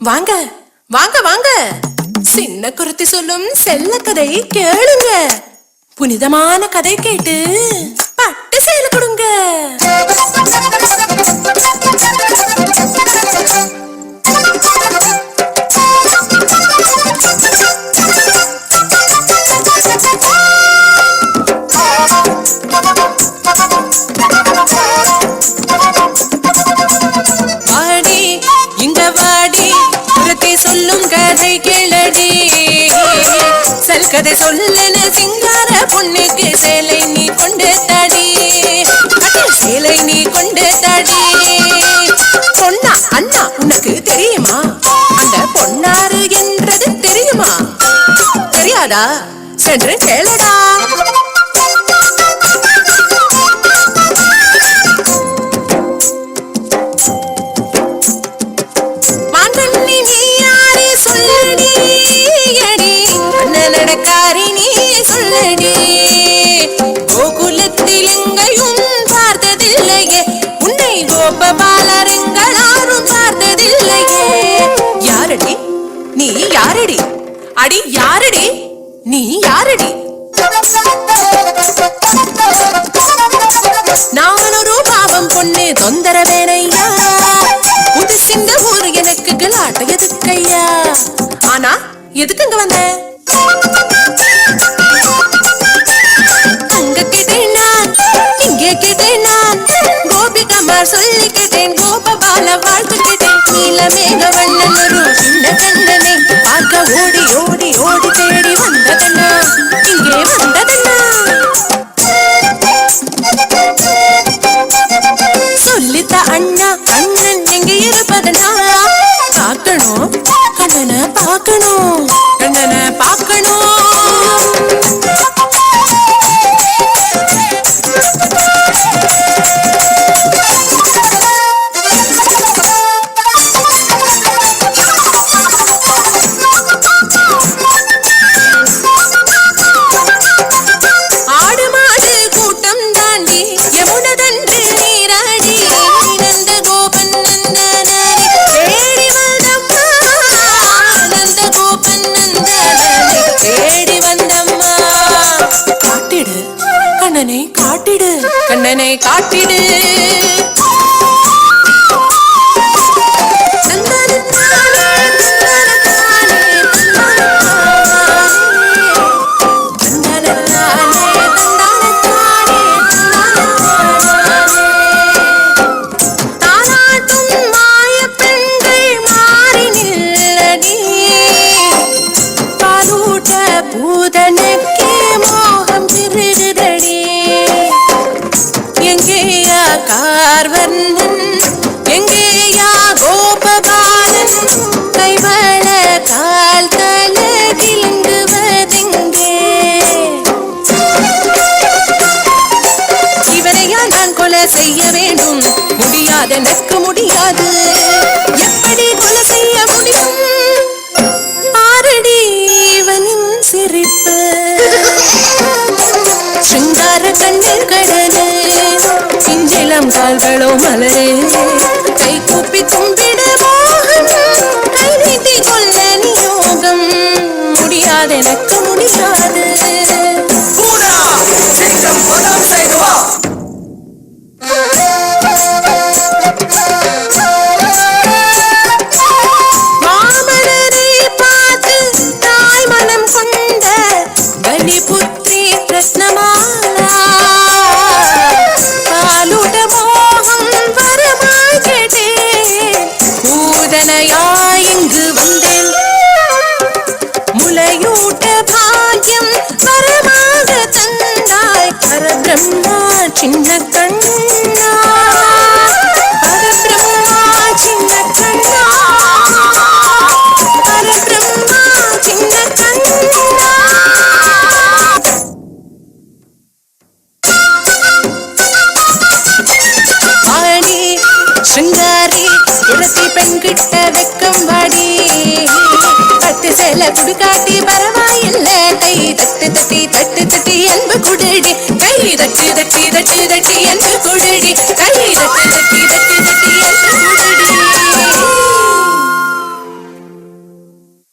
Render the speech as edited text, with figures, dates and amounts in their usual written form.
வாங்க வாங்க வாங்க, சின்ன குருத்தி சொல்லும் செல்ல கதை கேளுங்க. புனிதமான கதை கேட்டு பட்டு சேல கொடுங்க. வாடி இங்க வாடி, குருத்தி சொல்லும் கதை கேளடி. செல் கதை சொல்லுன சிங்கார பொண்ணுக்கு சேலை நீ கொண்டு தாடி, சேலை நீ கொண்டு தாடி. பொன்னா அண்ணா உனக்கு தெரியுமா? அந்த பொன்னாரு என்றது தெரியுமா? தெரியாதா? சென்று கேளடா. கோகுலத்தில் எங்கையும் பார்த்ததில்லையே, உன்னை கோபபாலருங்களாரும் பார்த்ததில்லையே. யாரடி நீ? யாரடி? அடி யாரடி நீ? யாரடி? நான் ஒரு பாவம் பொண்ணு தொந்தரவேனையா, புதுசிந்த ஊர் எனக்கு கலாட்ட எதுக்கையா? ஆனா எதுக்குங்க வந்த? அங்க கேட்டேன் நான், இங்கே கேட்டேன் நான், கோபிகமார் சொல்லி கேட்டேன், கோபபால வாழ்த்து கேட்டேன். நீலமேக வண்ணன் ஒரு சின்ன கண்ணனை பார்க்க ஓடி ஓடி ஓடி தேடி வந்ததண்ணா, இங்கே வந்ததண்ணா. சொல்லித்த அண்ணா அண்ணன் எங்கே இருப்பதனா? பார்க்கணும் கண்ணனை பார்க்கணும், கண்ணனை பார்க்கணும். கண்ணனை காட்டிடு, கண்ணனை காட்டிடு. கார்வர்ணன் எங்கேயா? கோபபாலன் கைவள கால் தலகிலங்குவதெங்கே? இவனையா நான் கொலை செய்ய வேண்டும்? முடியாது, எனக்கு முடியாது. எப்படி கொலை செய்ய முடியும்? ஆரடி இவனின் சிரிப்பு, சிங்கார கண்ணில் கடலே, இஞ்சிலம் கால்களோ மலரே, கை கூப்பி கும்பிட மோகம், கை நீட்டி கொள்ள நியோகம். முடியாது, எனக்கு முடியாது. மாமனரை பார்த்து தாய் மனம் கொண்ட பலிபுத்ரி கிருஷ்ணமாலா, பாலுட மோகம் வரமாய் கேட்டேன், பூதனையாய் இங்கு வந்தேன். முளையூட்ட பாக்கியம் வரமாக தந்தாய், பரபிரம்மா சின்ன கண்ணா, பரபிரம்மா சின்ன கண்ணா, பரபிரம்மா சின்ன கண்ணா. சிங்காரி குரத்தி பெண் கிட்ட வெக்கம் வாடி, பட்டு சேல குடுக்காட்டி பரவாயில்ல, கை தட்டு தட்டி தட்டு தட்டி அன்பு குடுடி, கை தட்டு தட்டி தட்டு தட்டி அன்பு குடுடி, கை தட்டு தட்டி